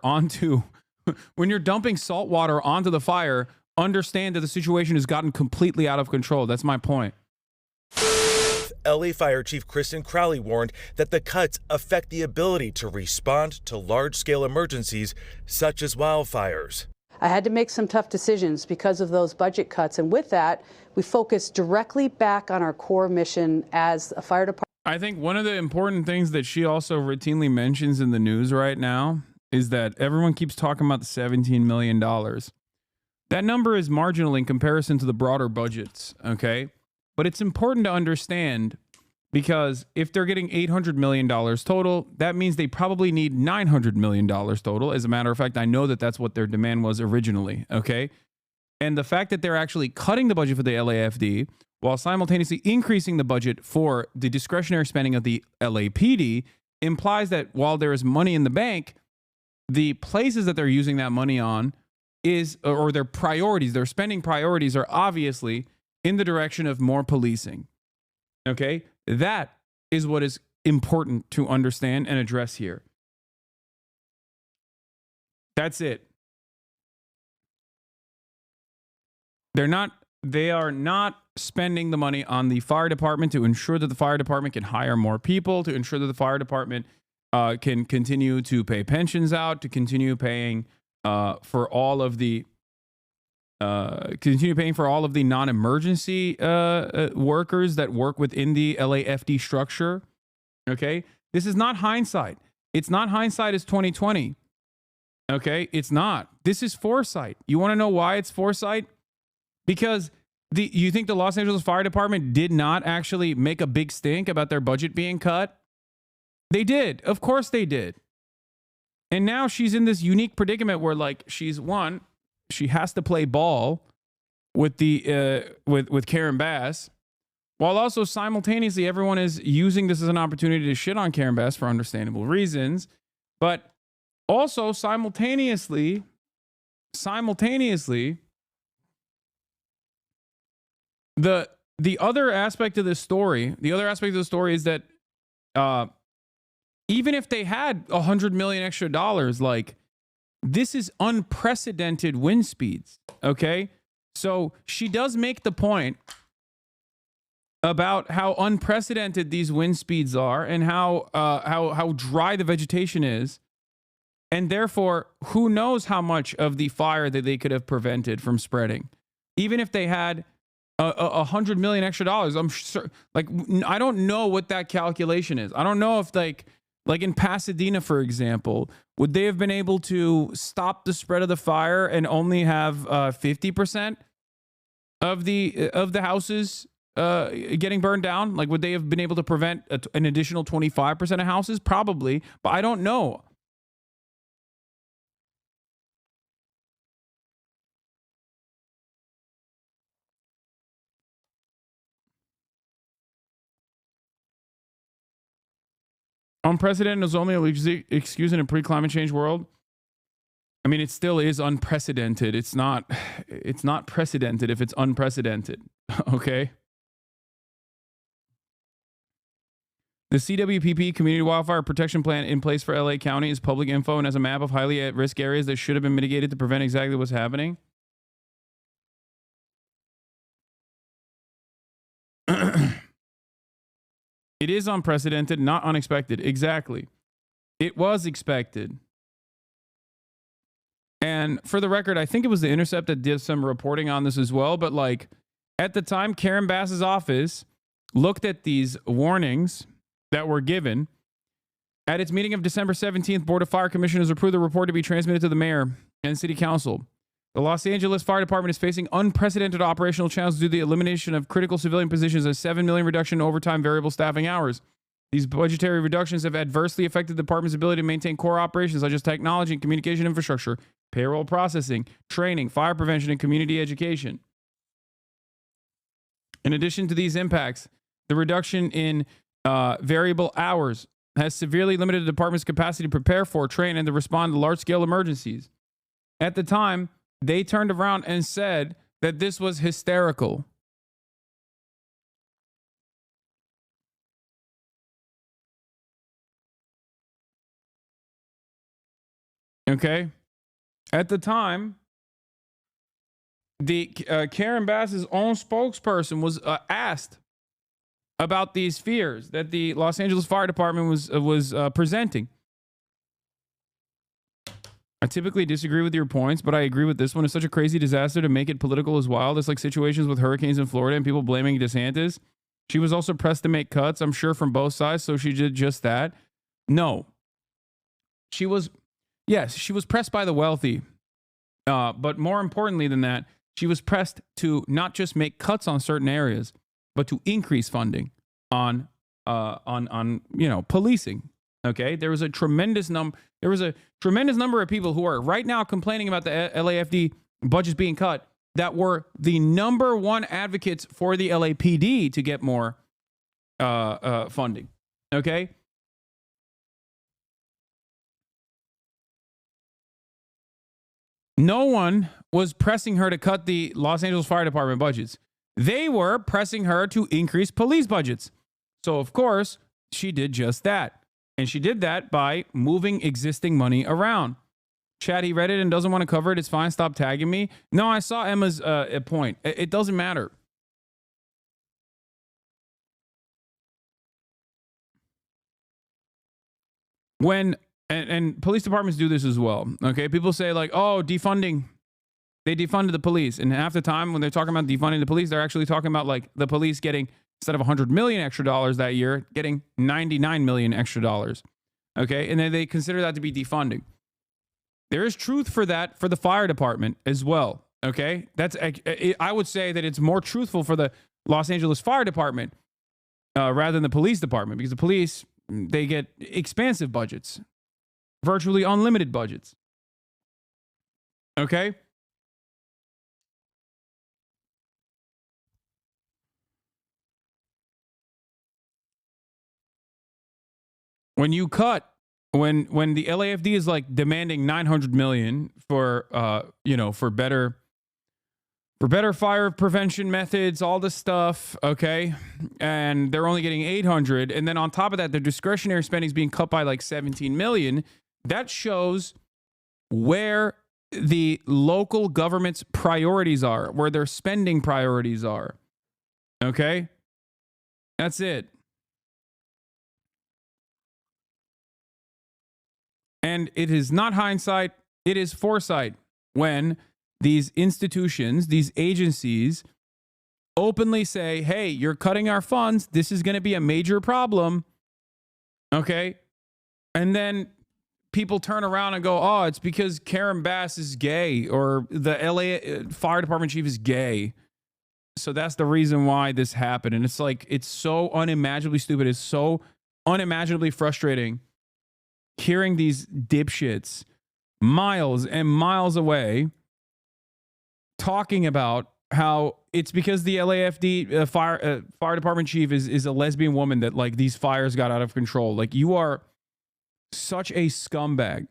onto when you're dumping salt water onto the fire, understand that the situation has gotten completely out of control. That's my point. LA Fire Chief Kristen Crowley warned that the cuts affect the ability to respond to large-scale emergencies such as wildfires. I had to make some tough decisions because of those budget cuts. And with that, we focused directly back on our core mission as a fire department. I think one of the important things that she also routinely mentions in the news right now is that everyone keeps talking about the $17 million. That number is marginal in comparison to the broader budgets, okay? But it's important to understand because if they're getting $800 million total, that means they probably need $900 million total. As a matter of fact, I know that that's what their demand was originally, okay? And the fact that they're actually cutting the budget for the LAFD while simultaneously increasing the budget for the discretionary spending of the LAPD implies that while there is money in the bank, the places that they're using that money on or their priorities, their spending priorities are obviously in the direction of more policing. Okay? That is what is important to understand and address here. That's it. They are not spending the money on the fire department to ensure that the fire department can hire more people, to ensure that the fire department can continue to pay pensions out, to continue paying for all of the non-emergency workers that work within the LAFD structure. Okay, this is not hindsight. It's not hindsight as 2020. Okay, it's not. This is foresight. You want to know why it's foresight? Because you think the Los Angeles Fire Department did not actually make a big stink about their budget being cut? They did. Of course they did. And now she's in this unique predicament where, like, she has to play ball with with Karen Bass, while also simultaneously everyone is using this as an opportunity to shit on Karen Bass for understandable reasons, but also simultaneously, the other aspect of this story, is that even if they had $100 million extra dollars, like, this is unprecedented wind speeds. Okay, so she does make the point about how unprecedented these wind speeds are and how dry the vegetation is, and therefore, who knows how much of the fire that they could have prevented from spreading, even if they had $100 million extra dollars. I'm sure, like, I don't know what that calculation is. I don't know if like in Pasadena, for example, would they have been able to stop the spread of the fire and only have 50% of the houses getting burned down? Like, would they have been able to prevent an additional 25% of houses? Probably, but I don't know. Unprecedented is only an excuse in a pre-climate change world. I mean, it still is unprecedented. It's not precedented if it's unprecedented. Okay. The CWPP Community Wildfire Protection Plan in place for LA County is public info and has a map of highly at-risk areas that should have been mitigated to prevent exactly what's happening. It is unprecedented, not unexpected. Exactly. It was expected. And for the record, I think it was The Intercept that did some reporting on this as well. But, like, at the time, Karen Bass's office looked at these warnings that were given. At its meeting of December 17th, Board of Fire Commissioners approved the report to be transmitted to the mayor and city council. The Los Angeles Fire Department is facing unprecedented operational challenges due to the elimination of critical civilian positions and $7 million reduction in overtime variable staffing hours. These budgetary reductions have adversely affected the department's ability to maintain core operations such as technology and communication infrastructure, payroll processing, training, fire prevention, and community education. In addition to these impacts, the reduction in variable hours has severely limited the department's capacity to prepare for, train, and to respond to large-scale emergencies. At the time, they turned around and said that this was hysterical. Okay? At the time, the Karen Bass's own spokesperson was asked about these fears that the Los Angeles Fire Department was presenting. I typically disagree with your points, but I agree with this one. It's such a crazy disaster to make it political as wild. It's like situations with hurricanes in Florida and people blaming DeSantis. She was also pressed to make cuts, I'm sure, from both sides, so she did just that. No. She was pressed by the wealthy. But more importantly than that, she was pressed to not just make cuts on certain areas, but to increase funding on policing. Okay, there was a tremendous number of people who are right now complaining about the LAFD budgets being cut that were the number one advocates for the LAPD to get more funding. Okay. No one was pressing her to cut the Los Angeles Fire Department budgets. They were pressing her to increase police budgets. So, of course, she did just that. And she did that by moving existing money around. Chad, he read it and doesn't want to cover it. It's fine. Stop tagging me. No, I saw Emma's point. It doesn't matter. When, and police departments do this as well. Okay. People say like, oh, defunding. They defunded the police. And half the time when they're talking about defunding the police, they're actually talking about like the police getting, instead of $100 million extra dollars that year, getting $99 million extra dollars. Okay. And then they consider that to be defunding. There is truth for that for the fire department as well. Okay. I would say that it's more truthful for the Los Angeles Fire Department rather than the police department, because the police, they get expansive budgets, virtually unlimited budgets. Okay. When you cut, when the LAFD is like demanding $900 million for better fire prevention methods, all this stuff, okay, and they're only getting 800, and then on top of that, their discretionary spending is being cut by like 17 million. That shows where the local government's priorities are, where their spending priorities are. Okay, that's it. And it is not hindsight, it is foresight when these institutions, these agencies openly say, hey, you're cutting our funds. This is going to be a major problem. Okay. And then people turn around and go, oh, it's because Karen Bass is gay or the LA Fire Department chief is gay. So that's the reason why this happened. And it's like, it's so unimaginably stupid. It's so unimaginably frustrating hearing these dipshits miles and miles away talking about how it's because the LAFD fire department chief is a lesbian woman that like these fires got out of control. Like, you are such a scumbag.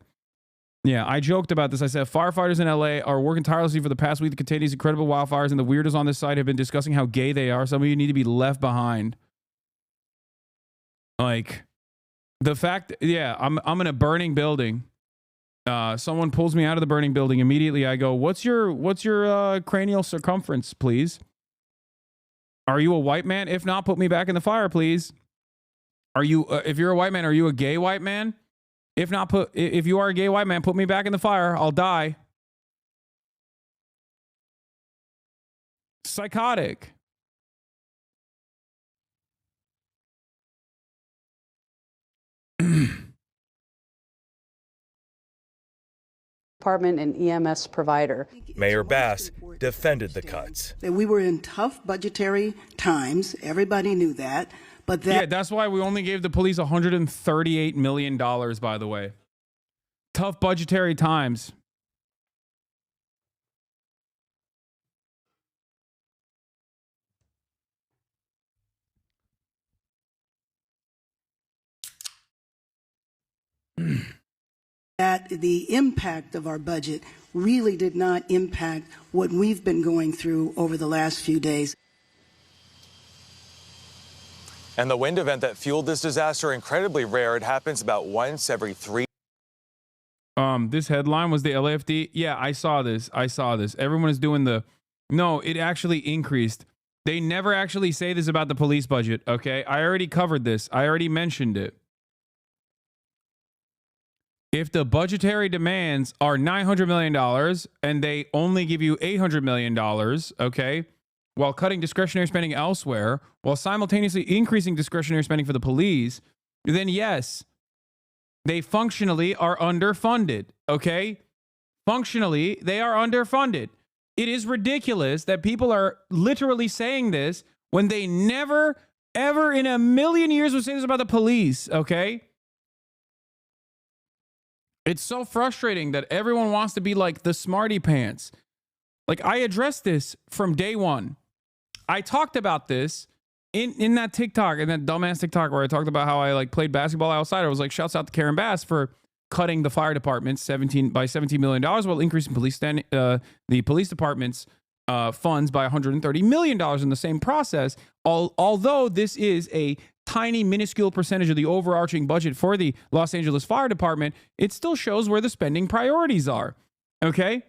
Yeah, I joked about this. I said firefighters in LA are working tirelessly for the past week to contain these incredible wildfires, and the weirdos on this site have been discussing how gay they are. Some of you need to be left behind. Like, the fact, yeah, I'm in a burning building. Someone pulls me out of the burning building. Immediately I go, what's your cranial circumference, please? Are you a white man? If not, put me back in the fire, please. Are you, if you're a white man, are you a gay white man? If not, if you are a gay white man, put me back in the fire. I'll die. Psychotic. Department and EMS provider. Mayor Bass defended the cuts. That we were in tough budgetary times. Everybody knew that. But yeah, that's why we only gave the police $138 million, by the way. Tough budgetary times. that the impact of our budget really did not impact what we've been going through over the last few days. And the wind event that fueled this disaster, incredibly rare. It happens about once every 3 This headline was the LAFD. Yeah, I saw this. Everyone is doing no, it actually increased. They never actually say this about the police budget, okay? I already covered this. I already mentioned it. If the budgetary demands are $900 million and they only give you $800 million, okay, while cutting discretionary spending elsewhere, while simultaneously increasing discretionary spending for the police, then yes, they functionally are underfunded, okay? Functionally, they are underfunded. It is ridiculous that people are literally saying this when they never, ever in a million years would say this about the police, okay? It's so frustrating that everyone wants to be like the smarty pants. Like, I addressed this from day one. I talked about this in that TikTok, in that dumbass TikTok where I talked about how I like played basketball outside. I was like, shouts out to Karen Bass for cutting the fire department $17 million while increasing the police department's funds by $130 million in the same process. Although this is a tiny, minuscule percentage of the overarching budget for the Los Angeles Fire Department, it still shows where the spending priorities are. Okay?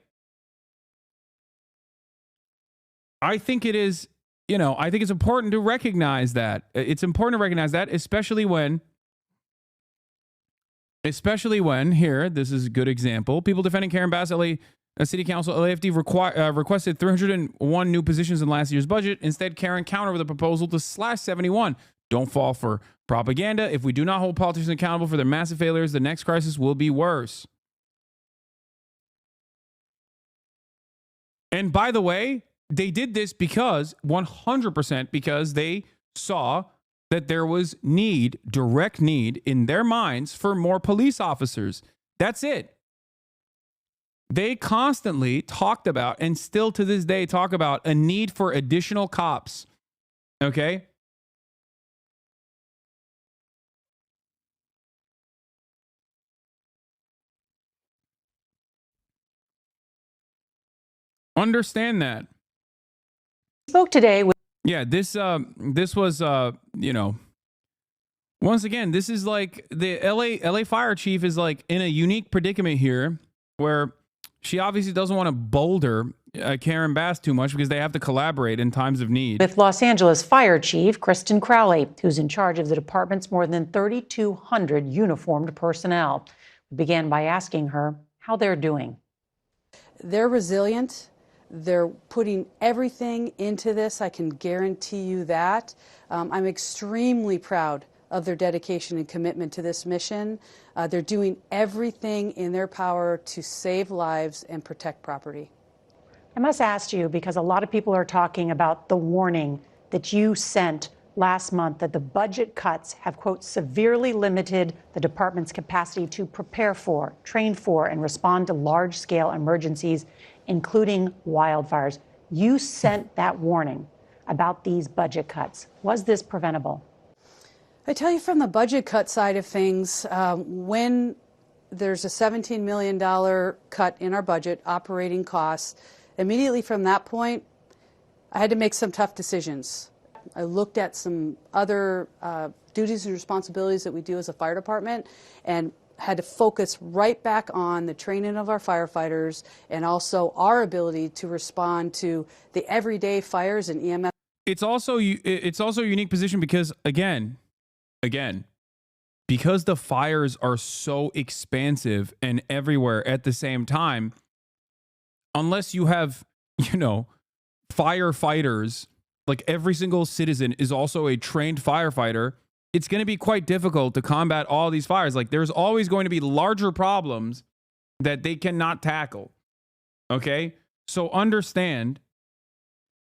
I think it is, I think it's important to recognize that. It's important to recognize that, especially when here, this is a good example. People defending Karen Bass, LA City Council, LAFD requested 301 new positions in last year's budget. Instead, Karen countered with a proposal to slash 71. Don't fall for propaganda. If we do not hold politicians accountable for their massive failures, the next crisis will be worse. And by the way, they did this because 100% because they saw that there was direct need in their minds for more police officers. That's it. They constantly talked about, and still to this day talk about, a need for additional cops. Okay? Understand that. Spoke today with this was once again, this is like the LA fire chief is like in a unique predicament here where she obviously doesn't want to boulder Karen Bass too much because they have to collaborate in times of need. With Los Angeles Fire Chief Kristen Crowley, who's in charge of the department's more than 3,200 uniformed personnel. We began by asking her how they're doing. They're resilient. They're putting everything into this. I can guarantee you that. I'm extremely proud of their dedication and commitment to this mission. They're doing everything in their power to save lives and protect property. I must ask you, because a lot of people are talking about the warning that you sent last month that the budget cuts have, quote, severely limited the department's capacity to prepare for, train for, and respond to large-scale emergencies, including wildfires. You sent that warning about these budget cuts. Was this preventable? I tell you, from the budget cut side of things, when there's a $17 million cut in our budget, operating costs, immediately from that point, I had to make some tough decisions. I looked at some other duties and responsibilities that we do as a fire department and had to focus right back on the training of our firefighters and also our ability to respond to the everyday fires and EMS. It's also a unique position because, again, because the fires are so expansive and everywhere at the same time, unless you have, firefighters, like every single citizen is also a trained firefighter, it's going to be quite difficult to combat all these fires. Like, there's always going to be larger problems that they cannot tackle. Okay? So understand,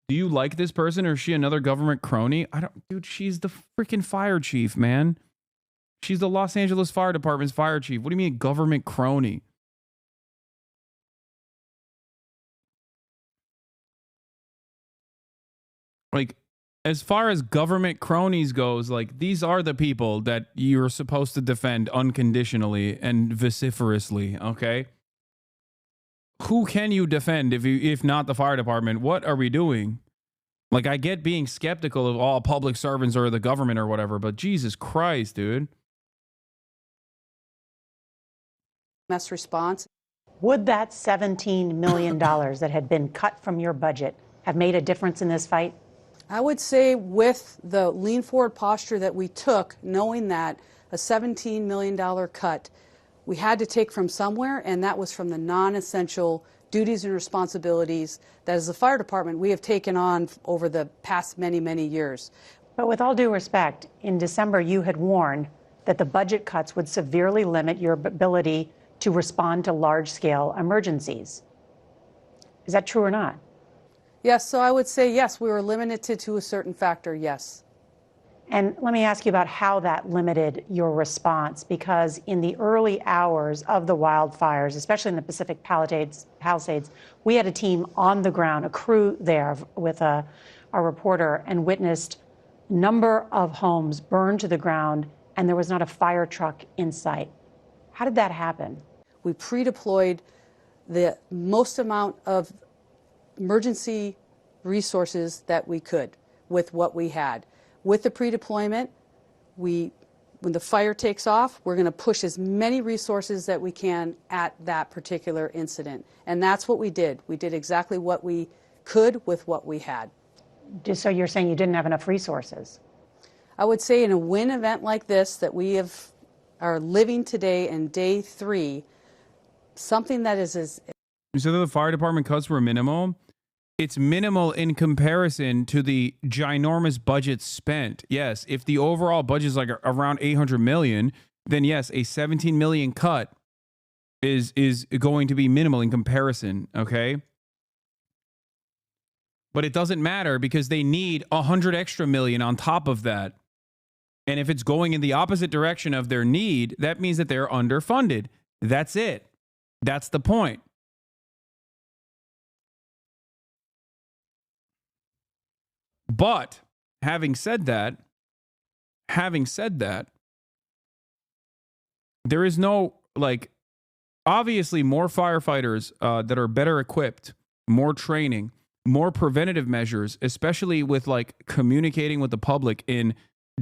do you like this person or is she another government crony? Dude, she's the freaking fire chief, man. She's the Los Angeles Fire Department's fire chief. What do you mean government crony? Like, as far as government cronies goes, like, these are the people that you're supposed to defend unconditionally and vociferously, okay? Who can you defend if not the fire department? What are we doing? Like, I get being skeptical of all public servants or the government or whatever, but Jesus Christ, dude. EMS response. Would that $17 million that had been cut from your budget have made a difference in this fight? I would say with the lean forward posture that we took, knowing that a $17 million cut, we had to take from somewhere, and that was from the non-essential duties and responsibilities that as a fire department we have taken on over the past many, many years. But with all due respect, in December you had warned that the budget cuts would severely limit your ability to respond to large-scale emergencies. Is that true or not? Yes, so I would say yes, we were limited to a certain factor, yes. And let me ask you about how that limited your response, because in the early hours of the wildfires, especially in the Pacific Palisades, we had a team on the ground, a crew there with our reporter, and witnessed a number of homes burned to the ground, and there was not a fire truck in sight. How did that happen? We pre-deployed the most amount of emergency resources that we could with what we had. With the pre-deployment, when the fire takes off, we're going to push as many resources that we can at that particular incident. And that's what we did. We did exactly what we could with what we had. So you're saying you didn't have enough resources? I would say in a win event like this that we are living today in day 3, something that is as... You said that the fire department cuts were minimal. It's minimal in comparison to the ginormous budget spent. Yes, if the overall budget is like around 800 million, then yes, a 17 million cut is going to be minimal in comparison, okay? But it doesn't matter because they need 100 extra million on top of that. And if it's going in the opposite direction of their need, that means that they're underfunded. That's it. That's the point. But having said that, there is no, like, obviously more firefighters that are better equipped, more training, more preventative measures, especially with like communicating with the public in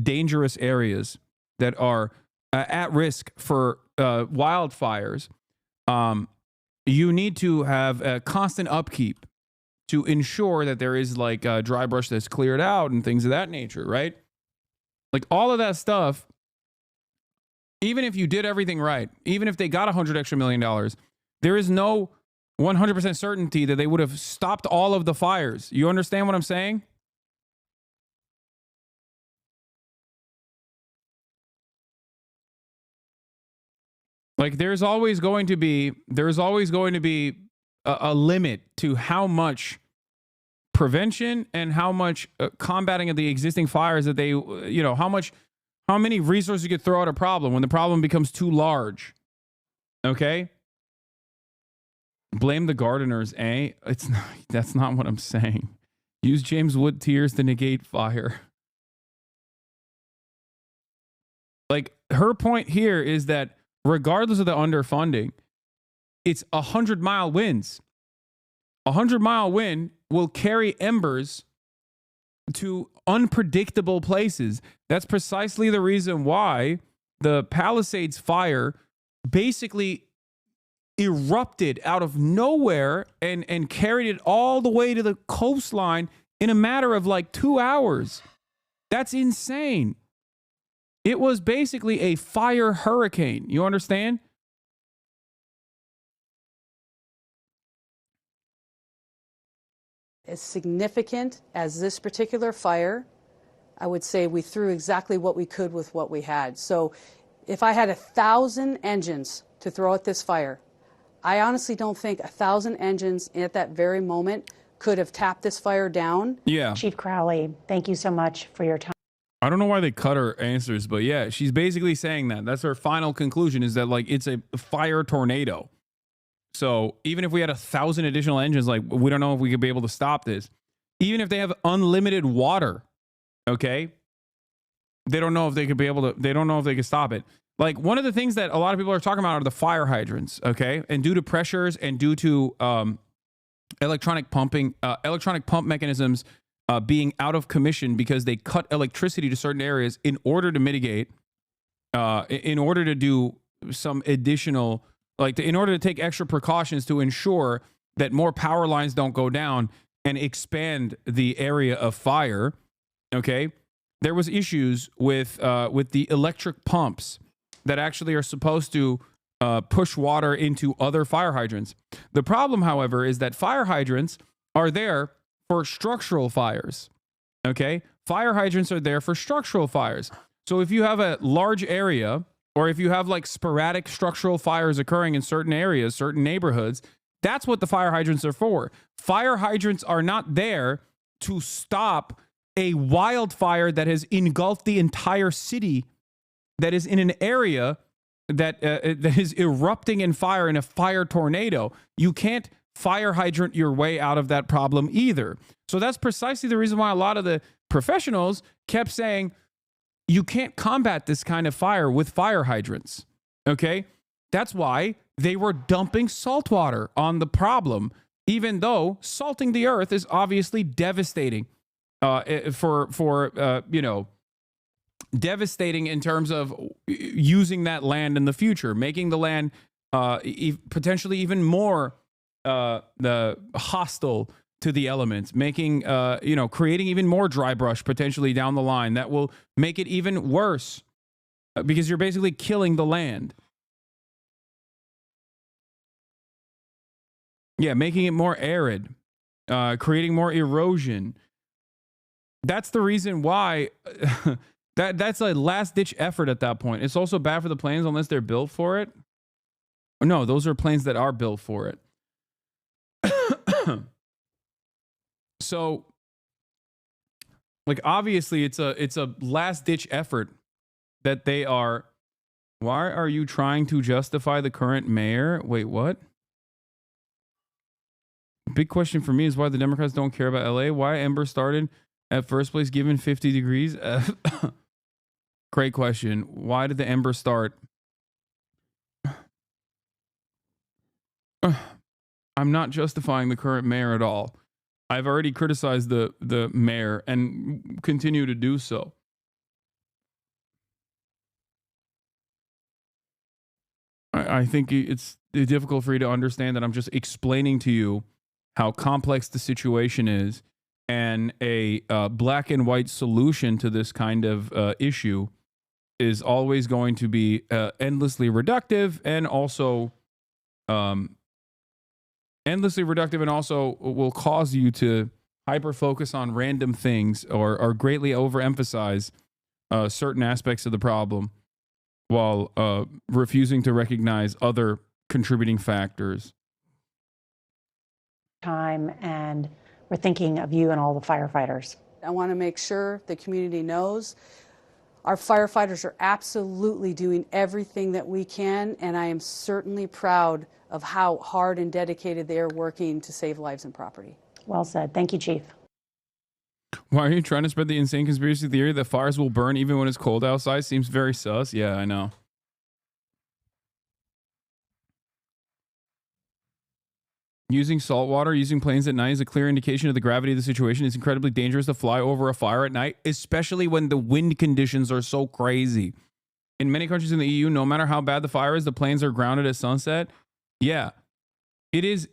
dangerous areas that are at risk for wildfires. You need to have a constant upkeep to ensure that there is like dry brush that's cleared out and things of that nature, right? Like all of that stuff, even if you did everything right, even if they got $100 extra million, there is no 100% certainty that they would have stopped all of the fires. You understand what I'm saying? Like there's always going to be a limit to how much prevention and how much combating of the existing fires that they, how many resources you could throw at a problem when the problem becomes too large. Okay? Blame the gardeners, eh? That's not what I'm saying. Use James Wood tears to negate fire. Like her point here is that regardless of the underfunding, it's 100-mile winds. 100-mile wind will carry embers to unpredictable places. That's precisely the reason why the Palisades fire basically erupted out of nowhere and carried it all the way to the coastline in a matter of like 2 hours. That's insane. It was basically a fire hurricane. You understand? As significant as this particular fire, I would say we threw exactly what we could with what we had. So if I had 1,000 engines to throw at this fire, I honestly don't think 1,000 engines at that very moment could have tapped this fire down. Yeah. Chief Crowley, thank you so much for your time. I don't know why they cut her answers, but yeah, she's basically saying that. That's her final conclusion, is that like it's a fire tornado. So even if we had 1,000 additional engines, like we don't know if we could be able to stop this. Even if they have unlimited water, okay, they don't know if they could be able to. They don't know if they could stop it. Like one of the things that a lot of people are talking about are the fire hydrants, okay, and due to pressures and due to electronic pump mechanisms being out of commission because they cut electricity to certain areas in order to mitigate, in order to do some additional like in order to take extra precautions to ensure that more power lines don't go down and expand the area of fire. Okay, there was issues with the electric pumps that actually are supposed to push water into other fire hydrants. The problem, however, is that fire hydrants are there for structural fires. Okay, fire hydrants are there for structural fires. So if you have a large area, or if you have like sporadic structural fires occurring in certain areas, certain neighborhoods, that's what the fire hydrants are for. Fire hydrants are not there to stop a wildfire that has engulfed the entire city, that is in an area that is erupting in fire in a fire tornado. You can't fire hydrant your way out of that problem either. So that's precisely the reason why a lot of the professionals kept saying, you can't combat this kind of fire with fire hydrants. Okay? That's why they were dumping salt water on the problem, even though salting the earth is obviously devastating devastating in terms of using that land in the future, making the land potentially even more hostile to the elements, making creating even more dry brush potentially down the line that will make it even worse because you're basically killing the land. Yeah, making it more arid, creating more erosion. That's the reason why that's a last-ditch effort at that point. It's also bad for the planes unless they're built for it. No, those are planes that are built for it. So, like, obviously, it's a last-ditch effort that they are. Why are you trying to justify the current mayor? Wait, what? Big question for me is why the Democrats don't care about LA. Why Ember started at first place given 50 degrees? Great question. Why did the Ember start? I'm not justifying the current mayor at all. I've already criticized the mayor and continue to do so. I think it's difficult for you to understand that I'm just explaining to you how complex the situation is, and a black and white solution to this kind of issue is always going to be endlessly reductive and also will cause you to hyper focus on random things or greatly overemphasize certain aspects of the problem while refusing to recognize other contributing factors. Time, and we're thinking of you and all the firefighters. I want to make sure the community knows our firefighters are absolutely doing everything that we can, and I am certainly proud of how hard and dedicated they are working to save lives and property. Well said. Thank you, Chief. Why are you trying to spread the insane conspiracy theory that fires will burn even when it's cold outside? Seems very sus. Yeah, I know. Using salt water, using planes at night is a clear indication of the gravity of the situation. It's incredibly dangerous to fly over a fire at night, especially when the wind conditions are so crazy. In many countries in the EU, no matter how bad the fire is, the planes are grounded at sunset. Yeah, it is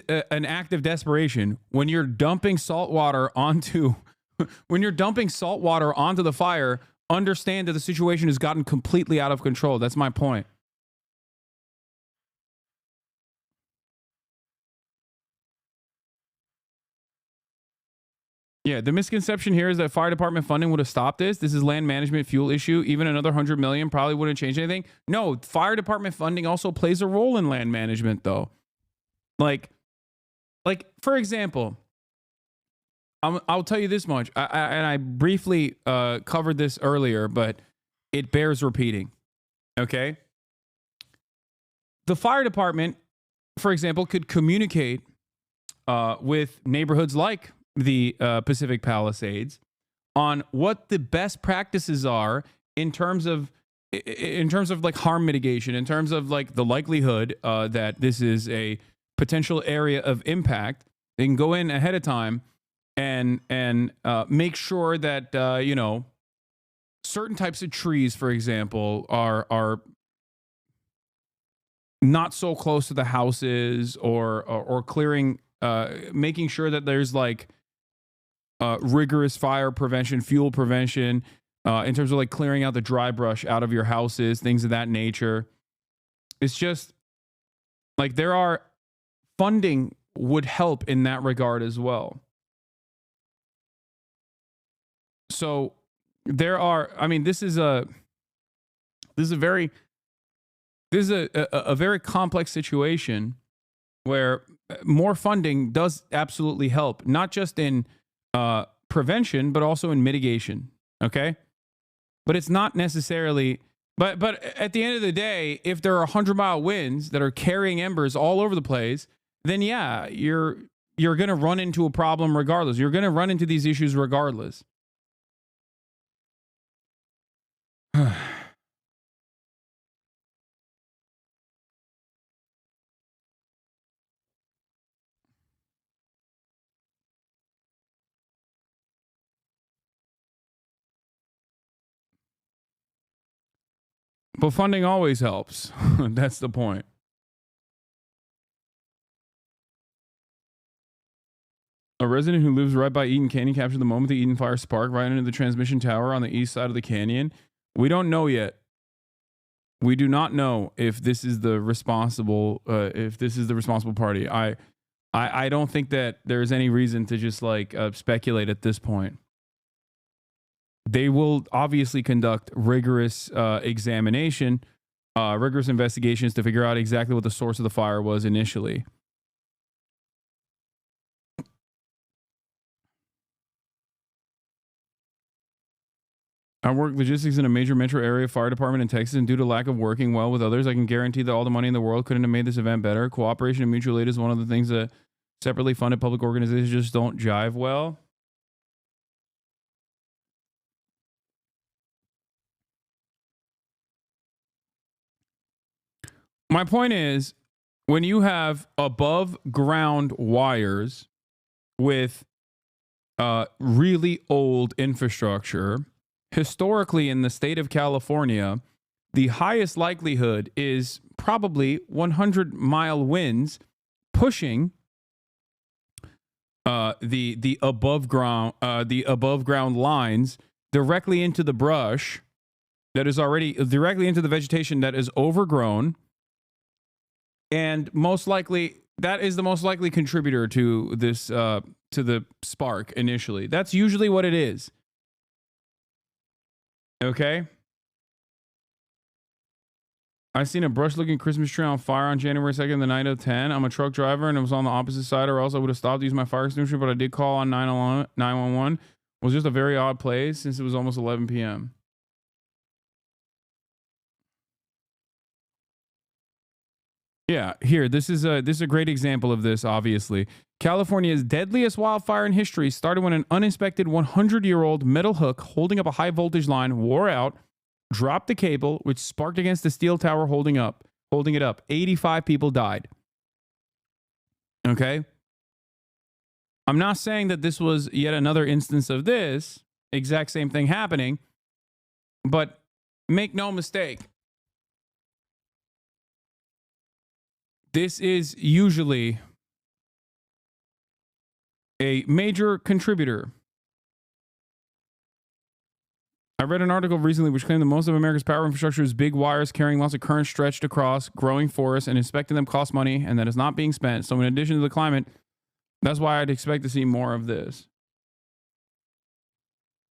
an act of desperation when you're dumping salt water onto the fire. Understand that the situation has gotten completely out of control. That's my point. Yeah, the misconception here is that fire department funding would have stopped this. This is land management fuel issue. Even another 100 million probably wouldn't change anything. No, fire department funding also plays a role in land management, though. Like for example, I'll tell you this much. I briefly covered this earlier, but it bears repeating. Okay, the fire department, for example, could communicate with neighborhoods like the Pacific Palisades on what the best practices are in terms of like harm mitigation, in terms of like the likelihood that this is a potential area of impact. They can go in ahead of time and make sure that certain types of trees, for example, are not so close to the houses, or clearing, making sure that there's like rigorous fire prevention, fuel prevention, in terms of like clearing out the dry brush out of your houses, things of that nature. It's just like funding would help in that regard as well. So this is a very complex situation where more funding does absolutely help, not just in prevention, but also in mitigation. Okay. But it's not necessarily, but at the end of the day, if there are 100-mile winds that are carrying embers all over the place, then yeah, you're going to run into a problem regardless. You're going to run into these issues regardless. But funding always helps. That's the point. A resident who lives right by Eaton Canyon captured the moment the Eaton fire sparked right into the transmission tower on the east side of the canyon. We don't know yet. We do not know if this is the responsible party. I don't think that there's any reason to just like speculate at this point. They will obviously conduct rigorous examination, rigorous investigations to figure out exactly what the source of the fire was initially. I work logistics in a major metro area fire department in Texas, and due to lack of working well with others, I can guarantee that all the money in the world couldn't have made this event better. Cooperation and mutual aid is one of the things that separately funded public organizations just don't jive well. My point is, when you have above ground wires with really old infrastructure, historically in the state of California, the highest likelihood is probably 100-mile winds pushing the above ground lines directly into the brush that is already directly into the vegetation that is overgrown. And most likely, that is the most likely contributor to this, to the spark initially. That's usually what it is. Okay. I seen a brush-looking Christmas tree on fire on January 2nd, the night of 10. I'm a truck driver, and it was on the opposite side, or else I would have stopped to use my fire extinguisher, but I did call on 911. It was just a very odd place since it was almost 11 p.m. Yeah, here, this is a great example of this, obviously. California's deadliest wildfire in history started when an uninspected 100-year-old metal hook holding up a high-voltage line wore out, dropped the cable, which sparked against the steel tower holding it up. 85 people died. Okay? I'm not saying that this was yet another instance of this exact same thing happening, but make no mistake, this is usually a major contributor. I read an article recently which claimed that most of America's power infrastructure is big wires carrying lots of current stretched across growing forests, and inspecting them costs money, and that is not being spent. So in addition to the climate, that's why I'd expect to see more of this.